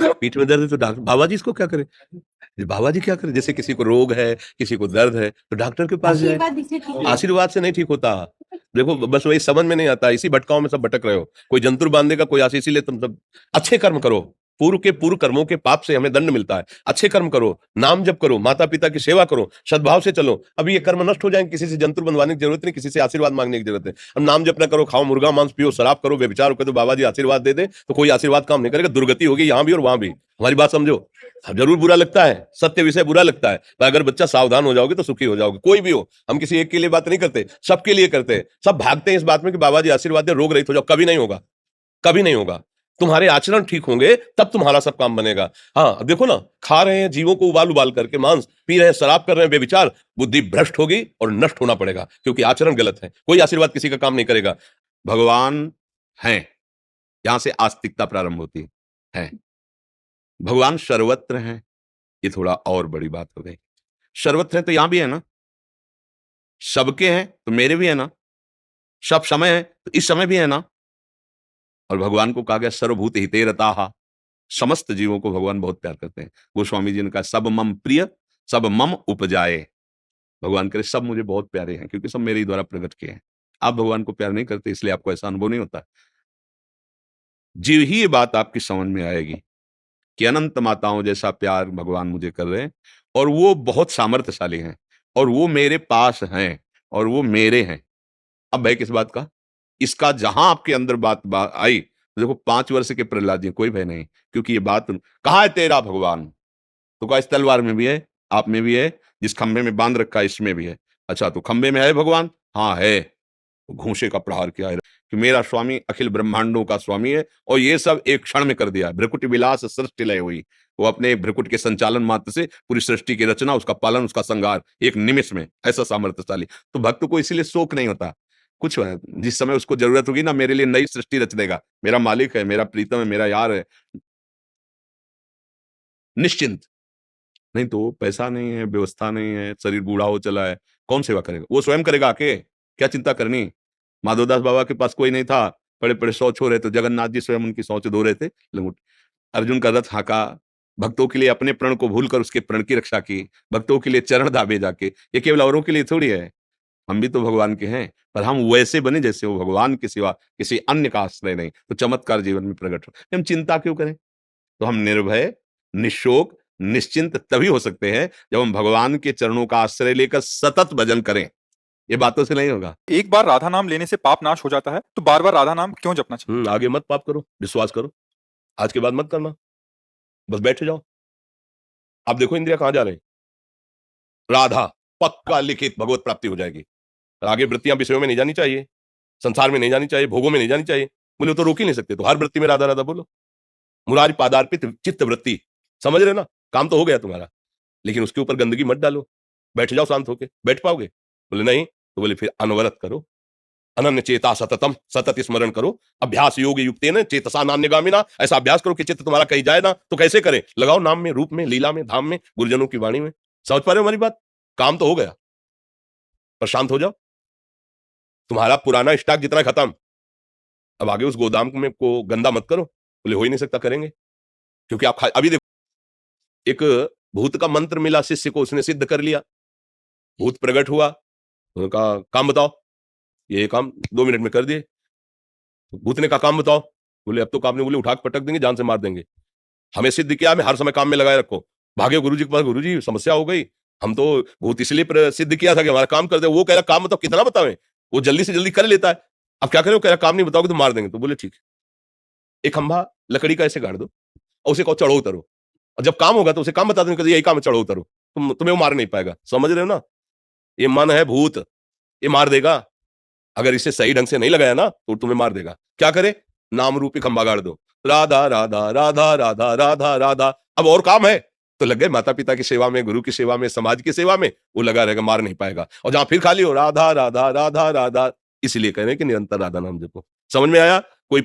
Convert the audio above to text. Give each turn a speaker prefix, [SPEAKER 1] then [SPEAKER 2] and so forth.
[SPEAKER 1] पीठ में दर्द है तो डॉक्टर, बाबा जी इसको क्या करे? बाबा जी क्या करे? जैसे किसी को रोग है, किसी को दर्द है, तो डॉक्टर के पास जाए। आशीर्वाद से नहीं ठीक होता। देखो बस वही समझ में नहीं आता, इसी भटकाओं में सब भटक रहे हो। कोई जंतुर बांधेगा, कोई आशीष, इसीलिए तुम सब अच्छे कर्म करो। पूर्व के पूर्व कर्मों के पाप से हमें दंड मिलता है। अच्छे कर्म करो, नाम जप करो, माता पिता की सेवा करो, सद्भाव से चलो। अभी ये कर्म नष्ट हो जाएंगे, किसी से जंतुर बंधवाने की जरूरत नहीं, किसी से आशीर्वाद मांगने की जरूरत है। अब नाम जप ना करो, खाओ मुर्गा मांस, पियो शराब, करो व्यभिचार करो, तो बाबा जी आशीर्वाद दे दे तो कोई आशीर्वाद काम नहीं करेगा। दुर्गति होगी यहाँ भी और वहां भी। हमारी बात समझो। अब जरूर बुरा लगता है, सत्य विषय बुरा लगता है, पर अगर बच्चा सावधान हो जाओगे तो सुखी हो जाओगे। कोई भी हो, हम किसी एक के लिए बात नहीं करते, सबके लिए करते हैं। सब भागते हैं इस बात में कि बाबा जी आशीर्वाद दे, रोग रहित हो जाओ। कभी नहीं होगा, कभी नहीं होगा। तुम्हारे आचरण ठीक होंगे तब तुम्हारा सब काम बनेगा। हाँ देखो ना, खा रहे हैं जीवों को उबाल उबाल करके मांस, पी रहे हैं शराब, कर रहे हैं बेविचार, बुद्धि भ्रष्ट होगी और नष्ट होना पड़ेगा, क्योंकि आचरण गलत है। कोई आशीर्वाद किसी का काम नहीं करेगा। भगवान है, यहां से आस्तिकता प्रारंभ होती है। भगवान सर्वत्र है, ये थोड़ा और बड़ी बात हो गई। सर्वत्र है तो यहां भी है ना, सबके हैं तो मेरे भी है ना, सब समय है तो इस समय भी है ना। और भगवान को कहा गया सर्वभूत हिते रताहा, समस्त जीवों को भगवान बहुत प्यार करते हैं। गोस्वामी जी ने कहा सब मम प्रिय, सब मम उपजाए। भगवान करे सब मुझे बहुत प्यारे हैं, क्योंकि सब मेरे ही द्वारा प्रकट किए हैं। आप भगवान को प्यार नहीं करते, इसलिए आपको ऐसा अनुभव नहीं होता। जीव ही ये बात आपकी समझ में आएगी कि अनंत माताओं जैसा प्यार भगवान मुझे कर रहे हैं, और वो बहुत सामर्थ्यशाली हैं, और वो मेरे पास हैं, और वो मेरे हैं। अब भय किस बात का? इसका जहां आपके अंदर बात आई, तो देखो 5 वर्ष के प्रहलाद जी कोई भय नहीं, क्योंकि ये बात कहाँ है तेरा भगवान? तो कहा इस तलवार में भी है, आप में भी है, जिस खंभे में बांध रखा है इसमें भी है। अच्छा तो खंभे में है भगवान? हाँ है। तो घूंसे का प्रहार किया है कि मेरा स्वामी अखिल ब्रह्मांडों का स्वामी है, और ये सब एक क्षण में कर दिया। भ्रकुट विलास सृष्टि लय हुई, वो अपने भ्रकुट के संचालन मात्र से पूरी सृष्टि की रचना, उसका पालन, उसका संहार एक निमिष में, ऐसा सामर्थ्यशाली। तो भक्त को इसलिए शोक नहीं होता। कुछ जिस समय उसको जरूरत होगी ना, मेरे लिए नई सृष्टि रच देगा, मेरा मालिक है, मेरा प्रीतम है, मेरा यार है, निश्चिंत। नहीं तो पैसा नहीं है, व्यवस्था नहीं है, शरीर बूढ़ा हो चला है, कौन सेवा करेगा? वो स्वयं करेगा आके, क्या चिंता करनी? माधवदास बाबा के पास कोई नहीं था, बड़े बड़े शौच हो रहे थे, जगन्नाथ जी स्वयं उनकी शौच धो रहे थे, लंगोट। अर्जुन का रथ हाँका, भक्तों के लिए अपने प्रण को भूलकर उसके प्रण की रक्षा की, भक्तों के लिए चरण दाबे जाके। ये केवल औरों के लिए थोड़ी है, हम भी तो भगवान के हैं, पर हम वैसे बने जैसे वो भगवान के सिवा किसी अन्य का आश्रय नहीं, तो चमत्कार जीवन में प्रकट हो। हम चिंता क्यों करें? तो हम निर्भय, निशोक, निश्चिंत तभी हो सकते हैं जब हम भगवान के चरणों का आश्रय लेकर सतत भजन करें। ये बातों से नहीं होगा।
[SPEAKER 2] एक बार राधा नाम लेने से पाप नाश हो जाता है, तो बार बार राधा नाम क्यों जपना चाहिए?
[SPEAKER 1] आगे मत पाप करो, विश्वास करो, आज के बाद मत करना, बस बैठे जाओ। आप देखो इंद्रिया कहां जा रहे हैं? राधा, पक्का लिखित भगवत प्राप्ति हो जाएगी। और आगे वृत्तियां विषयों में नहीं जानी चाहिए, संसार में नहीं जानी चाहिए, भोगों में नहीं जानी चाहिए। बोले तो रोक ही नहीं सकते, तो हर वृत्ति में राधा राधा बोलो। मुरारी पादार्पित चित्त वृत्ति, समझ रहे ना? काम तो हो गया तुम्हारा, लेकिन उसके ऊपर गंदगी मत डालो। बैठ जाओ शांत होके, बैठ पाओगे? बोले नहीं, तो बोले फिर अनवरत करो, अनन्य चेता सततम, सतत स्मरण करो, अभ्यास योग युक्तेन चेतसा नान्यगामिना। ऐसा अभ्यास करो कि चित्त तुम्हारा कहीं जाए ना, तो कैसे करें? लगाओ नाम में, रूप में, लीला में, धाम में, गुरुजनों की वाणी में। समझ पा रहे हो हमारी बात? काम तो हो गया, पर शांत हो जाओ। तुम्हारा पुराना स्टॉक जितना खत्म, अब आगे उस गोदाम में को गंदा मत करो। बोले हो ही नहीं सकता, करेंगे, क्योंकि आप अभी देखो, एक भूत का मंत्र मिला शिष्य को, उसने सिद्ध कर लिया, भूत प्रकट हुआ, उनका काम बताओ, ये काम 2 मिनट में कर दिए। भूत ने कहा काम बताओ, बोले अब तो काम नहीं, बोले उठा के पटक देंगे, जान से मार देंगे। हमें सिद्ध किया, हमें हर समय काम में लगाए रखो। भागे गुरुजी के पास, गुरुजी समस्या हो गई, हम तो भूत इसलिए सिद्ध किया था कि हमारा काम कर दे। वो कह रहा काम बताओ, कितना बतावें? वो जल्दी से जल्दी कर लेता है। अब क्या करें? वो कह रहा काम नहीं बताओगे तो मार देंगे। तो बोले ठीक है, एक खंभा लकड़ी का ऐसे गाड़ दो और उसे कहो चढ़ो उतरो, और जब काम होगा तो उसे काम बता देंगे, यही काम है, चढ़ो उतरो। तुम्हें वो मार नहीं पाएगा। समझ रहे हो ना? ये मन है भूत, ये मार देगा। अगर इसे सही ढंग से नहीं लगाया ना तो तुम्हें मार देगा। क्या करे? नाम रूपी खंभा गाड़ दो, राधा राधा राधा राधा राधा राधा। अब और काम है तो लग गए माता पिता की सेवा में, गुरु की सेवा में, समाज की सेवा में, वो लगा रहेगा, मार नहीं पाएगा। और जहां फिर खाली हो, राधा राधा राधा राधा, इसलिए कह रहे हैं कि निरंतर राधा नाम जपो। समझ में आया? कोई